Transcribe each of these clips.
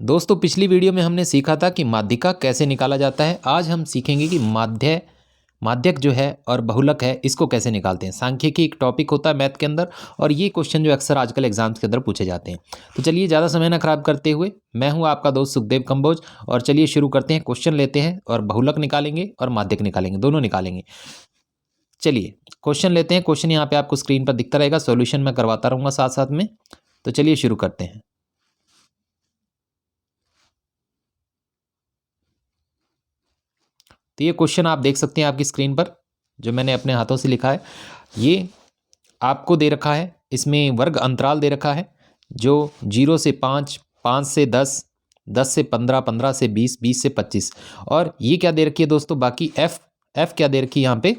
दोस्तों पिछली वीडियो में हमने सीखा था कि माध्यिका कैसे निकाला जाता है। आज हम सीखेंगे कि माध्यक जो है और बहुलक है इसको कैसे निकालते हैं। सांख्यिकी एक टॉपिक होता है मैथ के अंदर और ये क्वेश्चन जो अक्सर आजकल एग्जाम्स के अंदर पूछे जाते हैं। तो चलिए ज़्यादा समय ना खराब करते हुए मैं हूँ आपका दोस्त सुखदेव कंबोज और चलिए शुरू करते हैं। क्वेश्चन लेते हैं और बहुलक निकालेंगे और माध्यक निकालेंगे, दोनों निकालेंगे। चलिए क्वेश्चन लेते हैं। क्वेश्चन यहाँ पे आपको स्क्रीन पर दिखता रहेगा, सॉल्यूशन मैं करवाता रहूँगा साथ साथ में। तो चलिए शुरू करते हैं। तो ये क्वेश्चन आप देख सकते हैं आपकी स्क्रीन पर, जो मैंने अपने हाथों से लिखा है। ये आपको दे रखा है, इसमें वर्ग अंतराल दे रखा है जो 0 से 5, 5 से 10, 10 से 15, 15 से 20, 20 से 25। और ये क्या दे रखी है दोस्तों, बाकी एफ क्या दे रखी है यहाँ पे,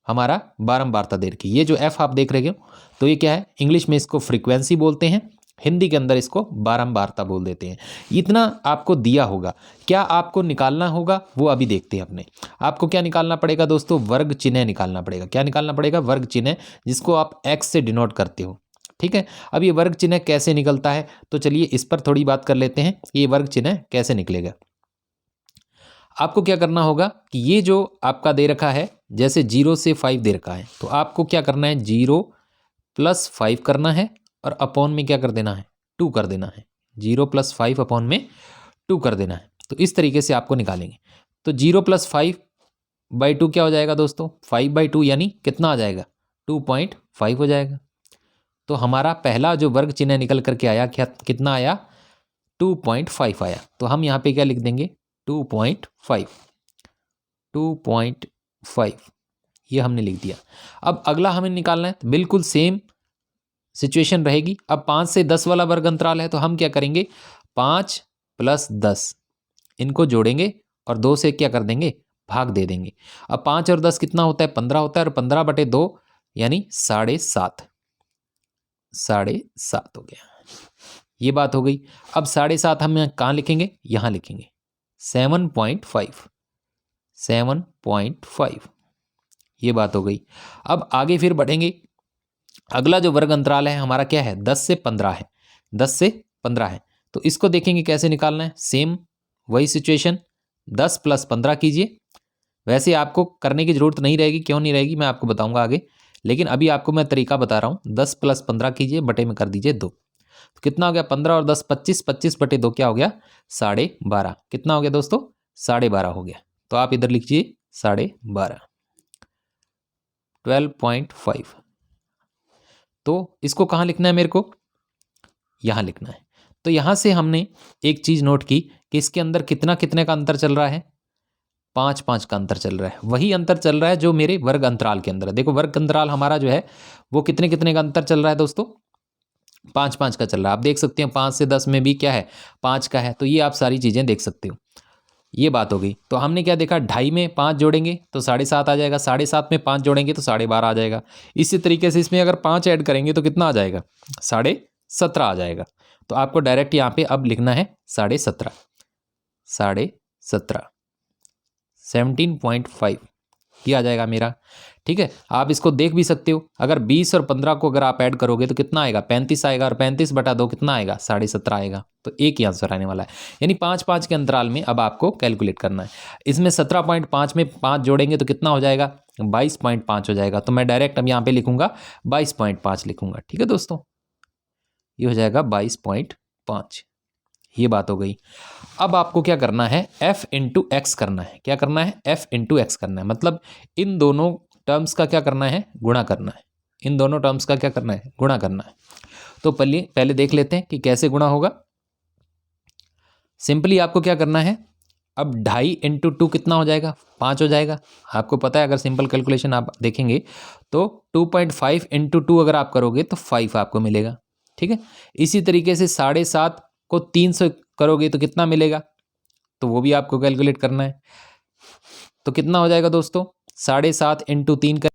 हमारा बारंबारता दे रखी है। ये जो एफ आप देख रहे हो तो ये क्या है, इंग्लिश में इसको फ्रीक्वेंसी बोलते हैं, हिंदी के अंदर इसको बारंबारता बोल देते हैं। इतना आपको दिया होगा, क्या आपको निकालना होगा वो अभी देखते हैं अपने। आपको क्या निकालना पड़ेगा दोस्तों, वर्ग चिन्ह निकालना पड़ेगा। क्या निकालना पड़ेगा, वर्ग चिन्ह, जिसको आप एक्स से डिनोट करते हो। ठीक है, अब ये वर्ग चिन्ह कैसे निकलता है तो चलिए इस पर थोड़ी बात कर लेते हैं। ये वर्ग चिन्ह कैसे निकलेगा, आपको क्या करना होगा कि ये जो आपका दे रखा है, जैसे 0 से 5 दे रखा है, तो आपको क्या करना है, 0 + 5 करना है और अपॉन में क्या कर देना है, 2 कर देना है। 0 + 5 अपॉन में 2 कर देना है। तो इस तरीके से आपको निकालेंगे। तो 0 + 5/2 क्या हो जाएगा दोस्तों, 5/2 यानी कितना आ जाएगा, 2.5 हो जाएगा। तो हमारा पहला जो वर्ग चिन्ह निकल करके आया, क्या कितना आया, 2.5 आया। तो हम यहाँ पे क्या लिख देंगे, 2.5 ये हमने लिख दिया। अब अगला हमें निकालना है, बिल्कुल सेम सिचुएशन रहेगी। अब 5 से 10 वाला वर्ग अंतराल है, तो हम क्या करेंगे, 5 + 10 इनको जोड़ेंगे और 2 से क्या कर देंगे, भाग दे देंगे। अब 5 और 10 कितना होता है, 15 होता है, और 15/2 यानी 7.5, 7.5 हो गया। ये बात हो गई। अब 7.5 हम यहाँ कहाँ लिखेंगे, यहाँ लिखेंगे 7.5, 7.5 ये बात हो गई। अब आगे फिर बढ़ेंगे। अगला जो वर्ग अंतराल है हमारा क्या है, 10 से 15 है, 10 से 15 है। तो इसको देखेंगे कैसे निकालना है, सेम वही सिचुएशन, 10 + 15 कीजिए। वैसे आपको करने की जरूरत नहीं रहेगी, क्यों नहीं रहेगी मैं आपको बताऊंगा आगे, लेकिन अभी आपको मैं तरीका बता रहा हूँ। 10 + 15 कीजिए, बटे में कर दीजिए 2। तो कितना हो गया, 15 और 10 25, 25/2 क्या हो गया, 12.5। कितना हो गया दोस्तों, 12.5 हो गया। तो आप इधर लिखिए 12.5, 12.5। तो इसको कहाँ लिखना है मेरे को, यहाँ लिखना है। तो यहाँ से हमने एक चीज़ नोट की कि इसके अंदर कितना कितने का अंतर चल रहा है, 5-5 का अंतर चल रहा है। वही अंतर चल रहा है जो मेरे वर्ग अंतराल के अंदर है। देखो वर्ग अंतराल हमारा जो है वो कितने कितने का अंतर चल रहा है दोस्तों, 5-5 का चल रहा है। आप देख सकते हैं 5 से 10 में भी क्या है, 5 का है। तो ये आप सारी चीज़ें देख सकते हो। ये बात हो गई। तो हमने क्या देखा, 2.5 में 5 जोड़ेंगे तो 7.5 आ जाएगा, 7.5 में 5 जोड़ेंगे तो 12.5 आ जाएगा। इसी तरीके से इसमें अगर 5 ऐड करेंगे तो कितना आ जाएगा, 17.5 आ जाएगा। तो आपको डायरेक्ट यहाँ पे अब लिखना है 17.5, 17.5 ये आ जाएगा मेरा। ठीक है, आप इसको देख भी सकते हो। अगर 20 और 15 को अगर आप ऐड करोगे तो कितना आएगा, 35 आएगा, और 35/2 कितना आएगा, 17.5 आएगा। तो एक ही आंसर आने वाला है। यानी 5-5 के अंतराल में अब आपको कैलकुलेट करना है। इसमें 17.5 में 5 जोड़ेंगे तो कितना हो जाएगा, 22.5 हो जाएगा। तो मैं डायरेक्ट अब यहाँ पे लिखूंगा 22.5 लिखूंगा। ठीक है दोस्तों, ये हो जाएगा 22.5। ये बात हो गई। अब आपको क्या करना है, f × x करना है। क्या करना है, f × x करना है, मतलब इन दोनों टर्म्स का क्या करना है, गुणा करना है। इन दोनों टर्म्स का क्या करना है, गुणा करना है। तो पहले देख लेते हैं कि कैसे गुणा होगा। सिंपली आपको क्या करना है, अब 2.5 × 2 कितना हो जाएगा, 5 हो जाएगा। आपको पता है, अगर सिंपल कैलकुलेशन आप देखेंगे तो 2.5 × 2 अगर आप करोगे तो 5 आपको मिलेगा। ठीक है, इसी तरीके से 7.5 को 3 से करोगे तो कितना मिलेगा, तो वो भी आपको कैलकुलेट करना है। तो कितना हो जाएगा दोस्तों, 7.5 × 3 कर।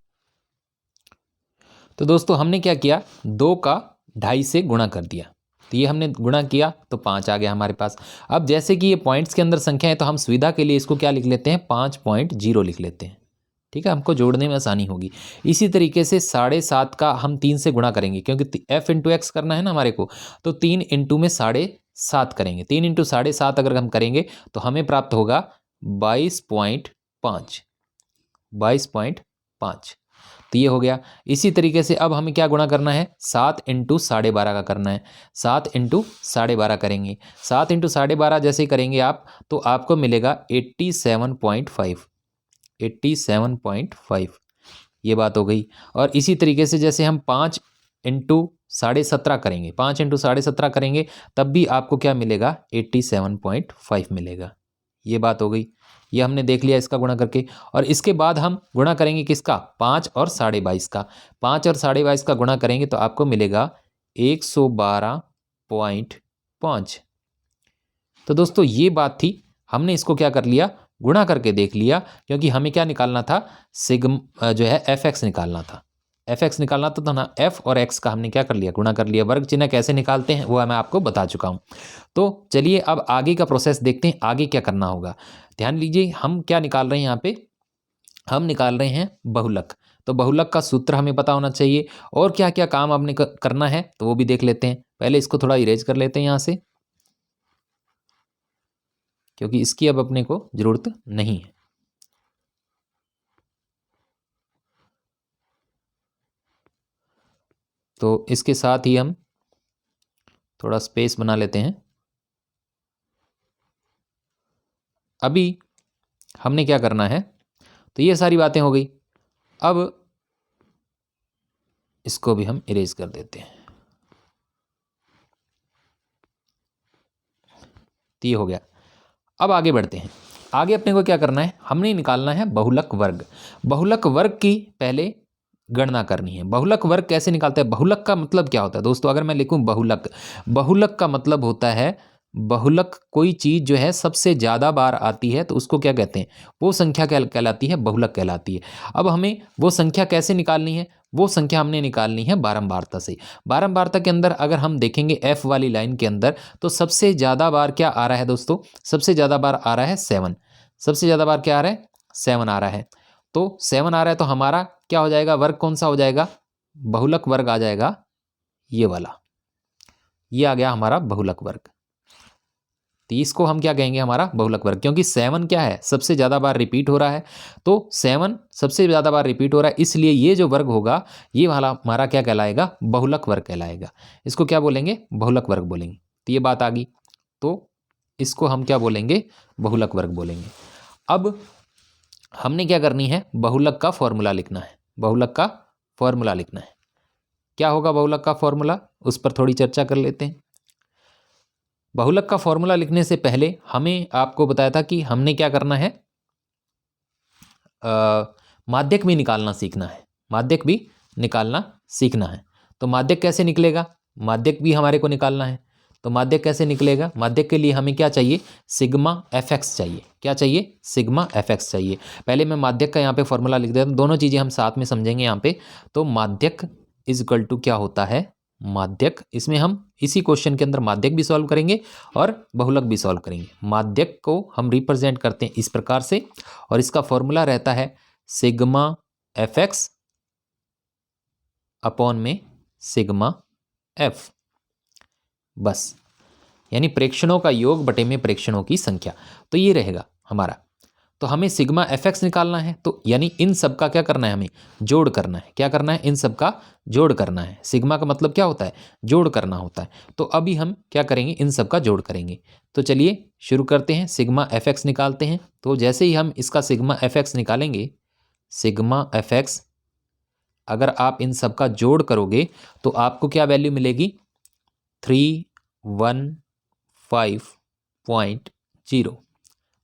तो दोस्तों हमने क्या किया, 2 का 2.5 से गुणा कर दिया। तो ये हमने गुणा किया तो 5 आ गया हमारे पास। अब जैसे कि ये पॉइंट्स के अंदर संख्या है तो हम सुविधा के लिए इसको क्या लिख लेते हैं, 5.0 लिख लेते हैं। ठीक है, हमको जोड़ने में आसानी होगी। इसी तरीके से 7.5 का हम 3 से गुणा करेंगे, क्योंकि f × x करना है ना हमारे को। तो 3 × में 7 करेंगे, 3 इंटू 7.5 अगर हम करेंगे तो हमें प्राप्त होगा 22.5, 22.5। तो ये हो गया। इसी तरीके से अब हमें क्या गुणा करना है, 7 इंटू 12.5 का करना है। 7 इंटू 12.5 करेंगे, 7 इंटू 12.5 जैसे ही करेंगे आप तो आपको मिलेगा 87.5, 87.5। ये बात हो गई। और इसी तरीके से जैसे हम 5 इंटू 17.5 करेंगे, 5 इंटू 17.5 करेंगे तब भी आपको क्या मिलेगा, 87.5 मिलेगा। ये बात हो गई। ये हमने देख लिया इसका गुणा करके। और इसके बाद हम गुणा करेंगे किसका, 5 और 22.5 का। 5 और 22.5 का गुणा करेंगे तो आपको मिलेगा 112.5। तो दोस्तों ये बात थी, हमने इसको क्या कर लिया, गुणा करके देख लिया, क्योंकि हमें क्या निकालना था, जो है एफ एक्स निकालना था। एफ एक्स निकालना था तो ना एफ और एक्स का हमने क्या कर लिया, गुणा कर लिया। वर्ग चिन्ह कैसे निकालते हैं वो मैं आपको बता चुका हूँ। तो चलिए अब आगे का प्रोसेस देखते हैं, आगे क्या करना होगा। ध्यान लीजिए, हम क्या निकाल रहे हैं यहाँ पे, हम निकाल रहे हैं बहुलक। तो बहुलक का सूत्र हमें पता होना चाहिए, और क्या क्या काम आपने करना है तो वो भी देख लेते हैं। पहले इसको थोड़ा इरेज कर लेते हैं यहाँ से, क्योंकि इसकी अब अपने को जरूरत नहीं है। तो इसके साथ ही हम थोड़ा स्पेस बना लेते हैं। अभी हमने क्या करना है, तो ये सारी बातें हो गई। अब इसको भी हम इरेज कर देते हैं। तो ये हो गया। अब आगे बढ़ते हैं। आगे अपने को क्या करना है, हमने निकालना है बहुलक वर्ग। बहुलक वर्ग की पहले गणना करनी है। बहुलक वर्ग कैसे निकालते हैं, बहुलक का मतलब क्या होता है दोस्तों, अगर मैं लिखूं बहुलक, बहुलक का मतलब होता है, बहुलक कोई चीज़ जो है सबसे ज़्यादा बार आती है तो उसको क्या कहते हैं, वो संख्या क्या कहलाती है, बहुलक कहलाती है। अब हमें वो संख्या कैसे निकालनी है, वो संख्या हमने निकालनी है बारंबारता से। बारंबारता के अंदर अगर हम देखेंगे एफ वाली लाइन के अंदर, तो सबसे ज़्यादा बार क्या आ रहा है दोस्तों, सबसे ज़्यादा बार आ रहा है 7। सबसे ज़्यादा बार क्या आ रहा है, 7 आ रहा है। तो 7 आ रहा है तो हमारा क्या हो जाएगा, वर्ग कौन सा हो जाएगा, बहुलक वर्ग आ जाएगा, ये वाला। ये आ गया हमारा बहुलक वर्ग। तो इसको हम क्या कहेंगे, हमारा बहुलक वर्ग, क्योंकि 7 क्या है, सबसे ज़्यादा बार रिपीट हो रहा है। तो 7 सबसे ज़्यादा बार रिपीट हो रहा है, इसलिए ये जो वर्ग होगा ये वाला हमारा क्या कहलाएगा, बहुलक वर्ग कहलाएगा। इसको क्या बोलेंगे, बहुलक वर्ग बोलेंगे। तो ये बात आ गई। तो इसको हम क्या बोलेंगे, बहुलक वर्ग बोलेंगे। अब हमने क्या करनी है, बहुलक का फॉर्मूला लिखना है। बहुलक का फॉर्मूला लिखना है। क्या होगा बहुलक का फॉर्मूला, उस पर थोड़ी चर्चा कर लेते हैं। बहुलक का फॉर्मूला लिखने से पहले हमें आपको बताया था कि हमने क्या करना है, माध्यक भी निकालना सीखना है। माध्यक भी निकालना सीखना है। तो माध्यक कैसे निकलेगा, माध्यक भी हमारे को निकालना है। तो माध्यक कैसे निकलेगा, माध्यक के लिए हमें क्या चाहिए, सिग्मा एफ एक्स चाहिए। क्या चाहिए, सिग्मा एफ एक्स चाहिए। पहले मैं माध्यक का यहाँ पे फॉर्मूला लिख देता हूँ, दोनों चीज़ें हम साथ में समझेंगे यहाँ पे। तो माध्यक इज इक्वल टू क्या होता है, माध्यक, इसमें हम इसी क्वेश्चन के अंदर माध्यक भी सॉल्व करेंगे और बहुलक भी सॉल्व करेंगे। माध्यक को हम रिप्रेजेंट करते हैं इस प्रकार से, और इसका फॉर्मूला रहता है सिग्मा एफ एक्स अपॉन में सिग्मा एफ, बस, यानी प्रेक्षणों का योग बटे में प्रेक्षणों की संख्या। तो ये रहेगा हमारा। तो हमें सिग्मा एफ एक्स निकालना है, तो यानी इन सब का क्या करना है, हमें जोड़ करना है। क्या करना है, इन सब का जोड़ करना है। सिग्मा का मतलब क्या होता है, जोड़ करना होता है। तो अभी हम क्या करेंगे, इन सब का जोड़ करेंगे। तो चलिए शुरू करते हैं, सिग्मा एफ एक्स निकालते हैं। तो जैसे ही हम इसका सिग्मा एफ एक्स निकालेंगे, सिग्मा एफ एक्स अगर आप इन सब का जोड़ करोगे तो आपको क्या वैल्यू मिलेगी, 315.0,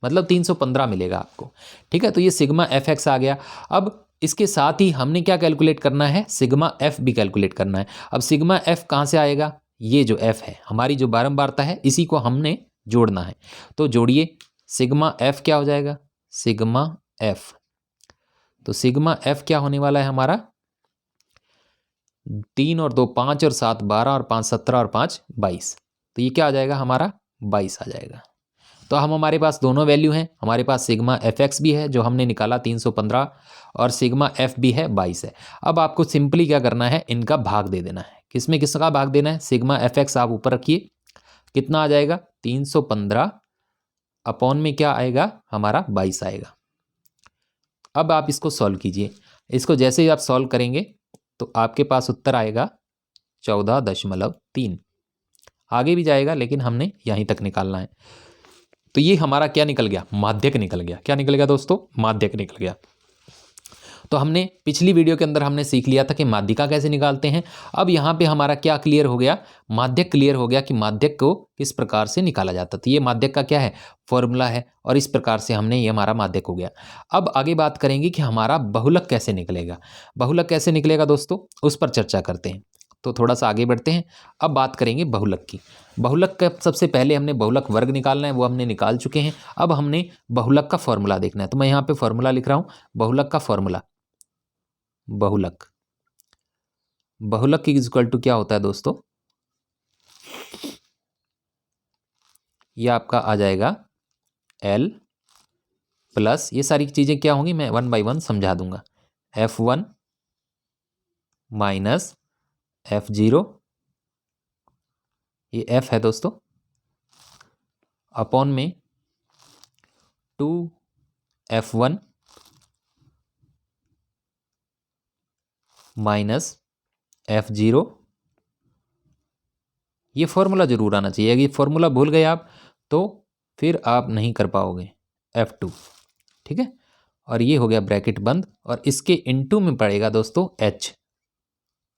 मतलब 315 मिलेगा आपको। ठीक है, तो ये सिग्मा एफ एक्स आ गया। अब इसके साथ ही हमने क्या कैलकुलेट करना है, सिग्मा एफ भी कैलकुलेट करना है। अब सिग्मा एफ कहाँ से आएगा, ये जो एफ है हमारी जो बारंबारता है, इसी को हमने जोड़ना है। तो जोड़िए, सिग्मा एफ क्या हो जाएगा, सिग्मा एफ, तो सिग्मा एफ क्या होने वाला है हमारा, 3 और 2 5 और 7 12 और 5 17 और 5 22। तो ये क्या आ जाएगा हमारा, 22 आ जाएगा। तो हम हमारे पास दोनों वैल्यू हैं, हमारे पास सिग्मा एफ एक्स भी है जो हमने निकाला 315, और सिग्मा एफ भी है 22 है। अब आपको सिंपली क्या करना है, इनका भाग दे देना है। किसमें किसका भाग देना है, सिग्मा एफ एक्स आप ऊपर रखिए, कितना आ जाएगा 315 अपॉन में क्या आएगा हमारा 22 आएगा। अब आप इसको सॉल्व कीजिए। इसको जैसे ही आप सॉल्व करेंगे तो आपके पास उत्तर आएगा 14.3। आगे भी जाएगा लेकिन हमने यहीं तक निकालना है। तो ये हमारा क्या निकल गया, माध्यक निकल गया। क्या निकल गया दोस्तों, माध्यक निकल गया। तो हमने पिछली वीडियो के अंदर हमने सीख लिया था कि माध्यिका कैसे निकालते हैं। अब यहाँ पे हमारा क्या क्लियर हो गया, माध्यक क्लियर हो गया कि माध्यक को किस प्रकार से निकाला जाता। तो ये माध्यक का क्या है, फॉर्मूला है, और इस प्रकार से हमने ये हमारा माध्यक हो गया। अब आगे बात करेंगे कि हमारा बहुलक कैसे निकलेगा। बहुलक कैसे निकलेगा दोस्तों, उस पर चर्चा करते हैं। तो थोड़ा सा आगे बढ़ते हैं। अब बात करेंगे बहुलक की। बहुलक का सबसे पहले हमने बहुलक वर्ग निकालना है, वो हमने निकाल चुके हैं। अब हमने बहुलक का फॉर्मूला देखना है। तो मैं यहाँ पे फॉर्मूला लिख रहा हूँ, बहुलक का फॉर्मूला। बहुलक, बहुलक की इक्वल टू क्या होता है दोस्तों, ये आपका आ जाएगा L प्लस, ये सारी चीजें क्या होंगी मैं 1 बाई 1 समझा दूंगा, F1 माइनस F0, ये F है दोस्तों, अपॉन में 2F1 माइनस F0। ये फॉर्मूला जरूर आना चाहिए। अगर फॉर्मूला भूल गए आप तो फिर आप नहीं कर पाओगे। F2, ठीक है। और ये हो गया ब्रैकेट बंद, और इसके इनटू में पड़ेगा दोस्तों H,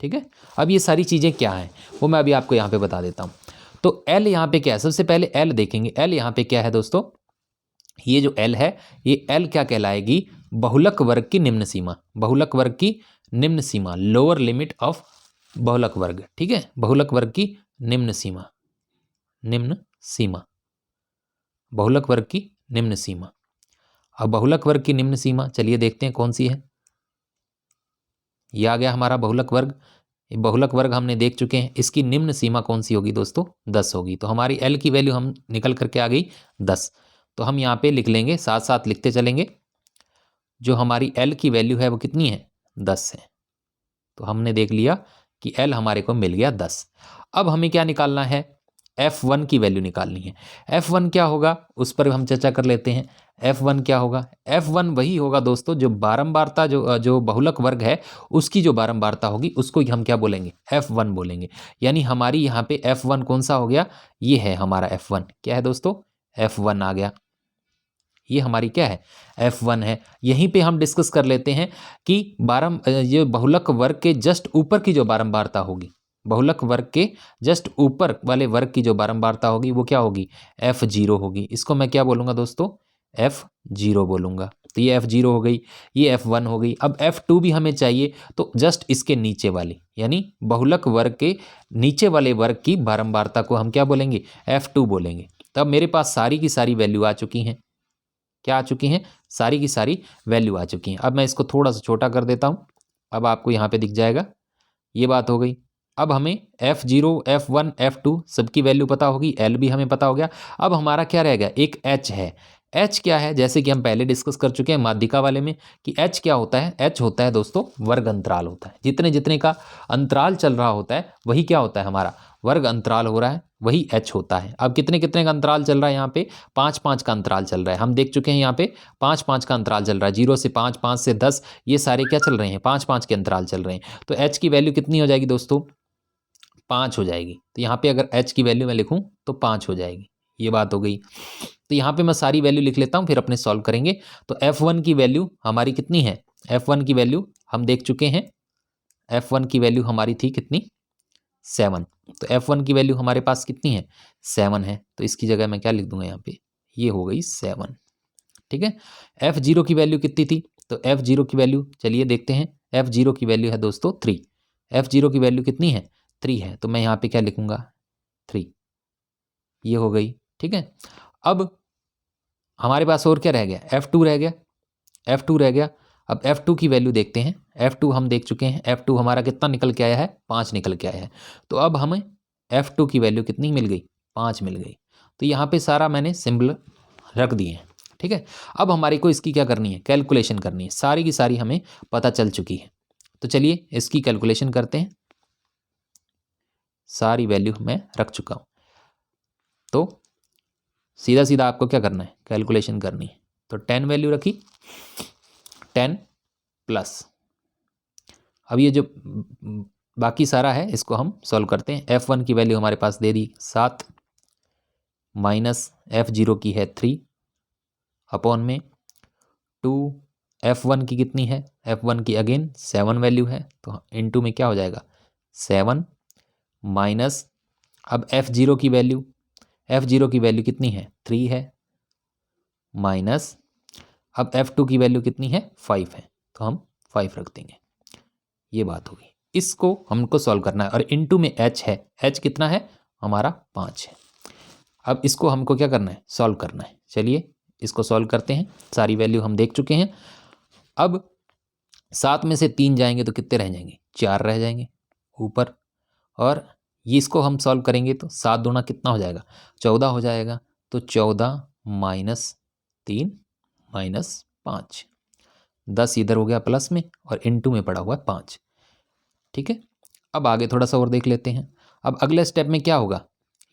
ठीक है। अब ये सारी चीज़ें क्या हैं वो मैं अभी आपको यहाँ पे बता देता हूँ। तो L यहाँ पे क्या है, सबसे पहले L देखेंगे। L यहाँ पे क्या है दोस्तों, ये जो L है, ये L क्या कहलाएगी, बहुलक वर्ग की निम्न सीमा। बहुलक वर्ग की निम्न सीमा, लोअर लिमिट ऑफ बहुलक वर्ग, ठीक है। बहुलक वर्ग की निम्न सीमा, निम्न सीमा, बहुलक वर्ग की निम्न सीमा। अब बहुलक वर्ग की निम्न सीमा चलिए देखते हैं कौन सी है। यह आ गया हमारा बहुलक वर्ग। बहुलक वर्ग हमने देख चुके हैं, इसकी निम्न सीमा कौन सी होगी दोस्तों, 10 होगी। तो हमारी L की वैल्यू हम निकल करके आ गई 10। तो हम यहाँ पे लिख लेंगे, साथ साथ लिखते चलेंगे। जो हमारी L की वैल्यू है वो कितनी है, 10 है। तो हमने देख लिया कि L हमारे को मिल गया 10। अब हमें क्या निकालना है, F1 की वैल्यू निकालनी है। F1 क्या होगा उस पर हम चर्चा कर लेते हैं। F1 क्या होगा, F1 वही होगा दोस्तों जो बारंबारता, जो बहुलक वर्ग है उसकी जो बारंबारता होगी उसको हम क्या बोलेंगे, F1 बोलेंगे। यानी हमारी यहाँ पे F1 कौन सा हो गया, ये है हमारा F1। क्या है दोस्तों, F1 आ गया। ये हमारी क्या है, F1 है। यहीं पे हम डिस्कस कर लेते हैं कि ये बहुलक वर्ग के जस्ट ऊपर की जो बारंबारता होगी, बहुलक वर्ग के जस्ट ऊपर वाले वर्ग की जो बारंबारता होगी वो क्या होगी, F0 होगी। इसको मैं क्या बोलूँगा दोस्तों, F0 बोलूँगा। तो ये F0 हो गई, ये F1 हो गई। अब F2 भी हमें चाहिए, तो जस्ट इसके नीचे वाली, यानी बहुलक वर्ग के नीचे वाले वर्ग की बारंबारता को हम क्या बोलेंगे, F2 बोलेंगे। तब मेरे पास सारी की सारी वैल्यू आ चुकी हैं। क्या आ चुकी हैं, सारी की सारी वैल्यू आ चुकी हैं। अब मैं इसको थोड़ा सा छोटा कर देता हूँ, अब आपको यहाँ पे दिख जाएगा। ये बात हो गई। अब हमें F0, F1, F2 सबकी वैल्यू पता होगी, L भी हमें पता हो गया। अब हमारा क्या रह गया, एक H है। H क्या है, जैसे कि हम पहले डिस्कस कर चुके हैं माध्यिका वाले में कि H क्या होता है, H होता है दोस्तों वर्ग अंतराल होता है। जितने जितने का अंतराल चल रहा होता है वही क्या होता है, हमारा वर्ग अंतराल हो रहा है, वही H होता है। अब कितने कितने का अंतराल चल रहा है, यहाँ पे 5-5 का अंतराल चल रहा है। हम देख चुके हैं यहाँ पे 5-5 का अंतराल चल रहा है, 0 से 5, 5 से 10, ये सारे क्या चल रहे हैं, 5-5 के अंतराल चल रहे हैं। तो H की वैल्यू कितनी हो जाएगी दोस्तों, 5 हो जाएगी। तो यहाँ पे अगर H की वैल्यू मैं लिखूँ तो 5 हो जाएगी। ये बात हो गई। तो यहाँ पे मैं सारी वैल्यू लिख लेता हूँ, फिर अपने सॉल्व करेंगे। तो F1 की वैल्यू हमारी कितनी है, F1 की वैल्यू हम देख चुके हैं। F1 की वैल्यू हमारी थी कितनी, 7। तो F1 की वैल्यू हमारे पास कितनी है, 7 है। तो इसकी जगह मैं क्या लिख दूंगा यहाँ पे, ये हो गई 7, ठीक है। F0 की वैल्यू कितनी थी, तो F0 की वैल्यू चलिए देखते हैं। F0 की वैल्यू है दोस्तों 3। F0 की वैल्यू कितनी है, 3 है। तो मैं यहाँ पे क्या लिखूंगा, 3। ये हो गई, ठीक है। अब हमारे पास और क्या रह गया, F2 रह गया, F2 रह गया। अब F2 की वैल्यू देखते हैं। F2 हम देख चुके हैं, F2 हमारा कितना निकल के आया है, 5 निकल के आया है। तो अब हमें F2 की वैल्यू कितनी मिल गई, 5 मिल गई। तो यहाँ पे सारा मैंने सिंबल रख दिए हैं, ठीक है। अब हमारे को इसकी क्या करनी है, कैलकुलेशन करनी है। सारी की सारी हमें पता चल चुकी है। तो चलिए इसकी कैलकुलेशन करते हैं। सारी वैल्यू मैं रख चुका हूँ। तो सीधा सीधा आपको क्या करना है, कैलकुलेशन करनी है। तो 10 वैल्यू रखी, 10 प्लस, अब ये जो बाकी सारा है इसको हम सॉल्व करते हैं। F1 की वैल्यू हमारे पास दे दी 7, माइनस F0 की है 3 अपॉन में 2, F1 की कितनी है, F1 की अगेन 7 वैल्यू है, तो इनटू में क्या हो जाएगा 7, माइनस अब F0 की वैल्यू, F0 की वैल्यू कितनी है 3 है, माइनस अब F2 की वैल्यू कितनी है 5 है, तो हम 5 रख देंगे। ये बात होगी, इसको हमको सॉल्व करना है। और इनटू में h है, h कितना है हमारा 5 है। अब इसको हमको क्या करना है, सॉल्व करना है। चलिए इसको सॉल्व करते हैं, सारी वैल्यू हम देख चुके हैं। अब 7 में से 3 जाएंगे तो कितने रह जाएंगे, 4 रह जाएंगे ऊपर, और ये इसको हम सॉल्व करेंगे तो 7 दूना कितना हो जाएगा 14 हो जाएगा। तो 14 माइनस 3 माइनस 5, 10 इधर हो गया प्लस में और इनटू में पड़ा हुआ है 5। ठीक है, अब आगे थोड़ा सा और देख लेते हैं। अब अगले स्टेप में क्या होगा,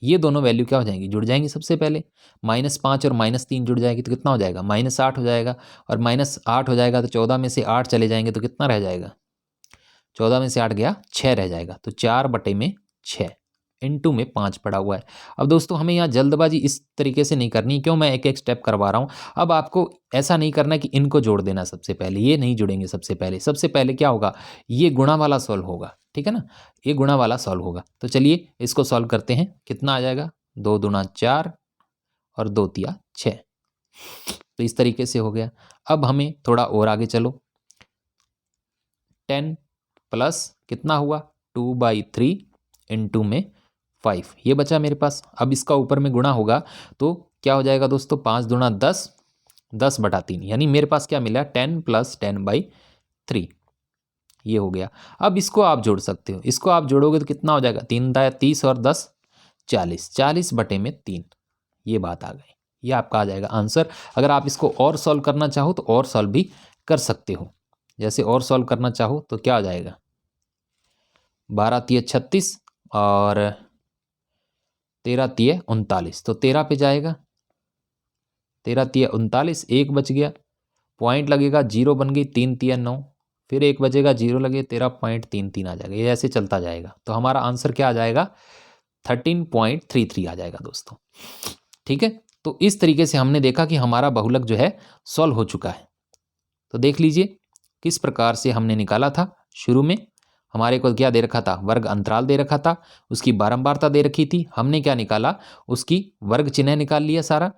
ये दोनों वैल्यू क्या हो जाएंगी, जुड़ जाएंगी। सबसे पहले -5 और -3 जुड़ जाएगी तो कितना हो जाएगा -8 हो जाएगा, और -8 हो जाएगा तो 14 में से 8 चले जाएंगे तो कितना रह जाएगा, 14 में से 8 गया 6 रह जाएगा। तो 4/6 इनटू में 5 पड़ा हुआ है। अब दोस्तों हमें यहाँ जल्दबाजी इस तरीके से नहीं करनी, क्यों, मैं एक एक स्टेप करवा रहा हूँ। अब आपको ऐसा नहीं करना कि इनको जोड़ देना सबसे पहले, ये नहीं जुड़ेंगे सबसे पहले क्या होगा, ये गुणा वाला सॉल्व होगा। ठीक है ना, ये गुणा वाला सॉल्व होगा। तो चलिए इसको सॉल्व करते हैं, कितना आ जाएगा 2 दूना 4 और 2 तिया 6। तो इस तरीके से हो गया। अब हमें थोड़ा और आगे चलो, 10 प्लस कितना हुआ 2/3 इनटू में 5, ये बचा मेरे पास। अब इसका ऊपर में गुणा होगा तो क्या हो जाएगा दोस्तों, 5 दूना 10, 10/3, यानी मेरे पास क्या मिला 10 प्लस 10/3, ये हो गया। अब इसको आप जोड़ सकते हो, इसको आप जोड़ोगे तो कितना हो जाएगा 3 30 और 10 40, 40/3, ये बात आ गई। ये आपका आ जाएगा आंसर। अगर आप इसको और सॉल्व करना चाहो तो और सॉल्व भी कर सकते हो। जैसे और सॉल्व करना चाहो तो क्या आ जाएगा, 12 तिया 36 और 13 तिया 39, तो 13 पे जाएगा, 13 तिया 39, 1 बच गया, पॉइंट लगेगा 0 बन गई, 3 तिया 9, फिर 1 बचेगा 0 लगे 13.33 आ जाएगा। ये ऐसे चलता जाएगा। तो हमारा आंसर क्या आ जाएगा 13.33 आ जाएगा दोस्तों। ठीक है, तो इस तरीके से हमने देखा कि हमारा बहुलक जो है सॉल्व हो चुका है। तो देख लीजिए किस प्रकार से हमने निकाला था। शुरू में हमारे को क्या दे रखा था, वर्ग अंतराल दे रखा था, उसकी बारंबारता दे रखी थी, हमने क्या निकाला, उसकी वर्ग चिन्ह निकाल लिया सारा।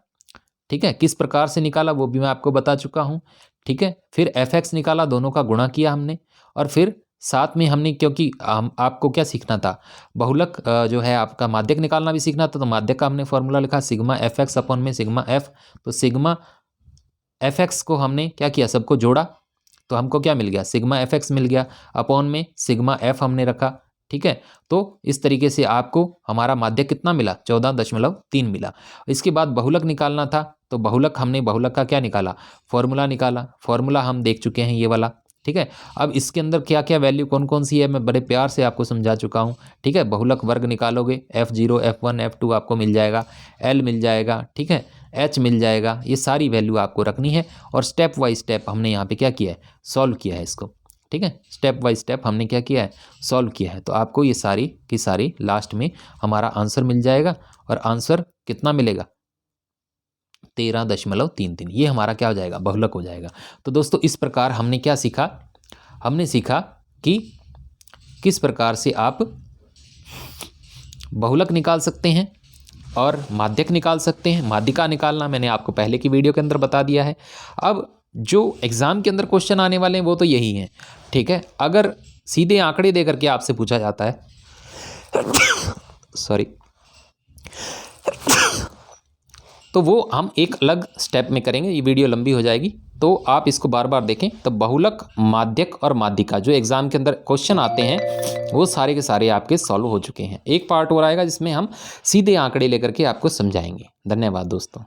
ठीक है, किस प्रकार से निकाला वो भी मैं आपको बता चुका हूँ। ठीक है, फिर fx निकाला, दोनों का गुणा किया हमने, और फिर साथ में हमने, क्योंकि आपको क्या सीखना था, बहुलक जो है आपका माध्यक निकालना भी सीखना था, तो माध्यक का हमने फॉर्मूला लिखा सिग्मा fx अपॉन में सिग्मा f। तो सिग्मा fx को हमने क्या किया, सबको जोड़ा, तो हमको क्या मिल गया, सिग्मा fx मिल गया, अपॉन में सिग्मा f हमने रखा। ठीक है, तो इस तरीके से आपको हमारा माध्यक कितना मिला 14.3 मिला। इसके बाद बहुलक निकालना था, तो बहुलक का क्या निकाला, फॉर्मूला निकाला। फॉर्मूला हम देख चुके हैं ये वाला। ठीक है, अब इसके अंदर क्या क्या वैल्यू कौन कौन सी है मैं बड़े प्यार से आपको समझा चुका हूँ। ठीक है, बहुलक वर्ग निकालोगे F0 F1 F2 आपको मिल जाएगा, L मिल जाएगा, ठीक है, H मिल जाएगा। ये सारी वैल्यू आपको रखनी है, और स्टेप बाई स्टेप हमने यहाँ पे क्या किया है, सॉल्व किया है इसको। ठीक है, स्टेप बाय स्टेप हमने क्या किया है, सॉल्व किया है। तो आपको ये सारी की सारी लास्ट में हमारा आंसर मिल जाएगा, और आंसर कितना मिलेगा 13.33। ये हमारा क्या हो जाएगा, बहुलक हो जाएगा। तो दोस्तों इस प्रकार हमने क्या सीखा, हमने सीखा कि किस प्रकार से आप बहुलक निकाल सकते हैं और माध्यक निकाल सकते हैं। माध्यिका निकालना मैंने आपको पहले की वीडियो के अंदर बता दिया है। अब जो एग्ज़ाम के अंदर क्वेश्चन आने वाले हैं वो तो यही हैं। ठीक है, अगर सीधे आंकड़े दे करके आपसे पूछा जाता है सॉरी, तो वो हम एक अलग स्टेप में करेंगे, ये वीडियो लंबी हो जाएगी, तो आप इसको बार बार देखें। तो बहुलक, माध्यक और माध्यिका जो एग्ज़ाम के अंदर क्वेश्चन आते हैं वो सारे के सारे आपके सॉल्व हो चुके हैं। एक पार्ट और आएगा जिसमें हम सीधे आंकड़े लेकर के आपको समझाएंगे। धन्यवाद दोस्तों।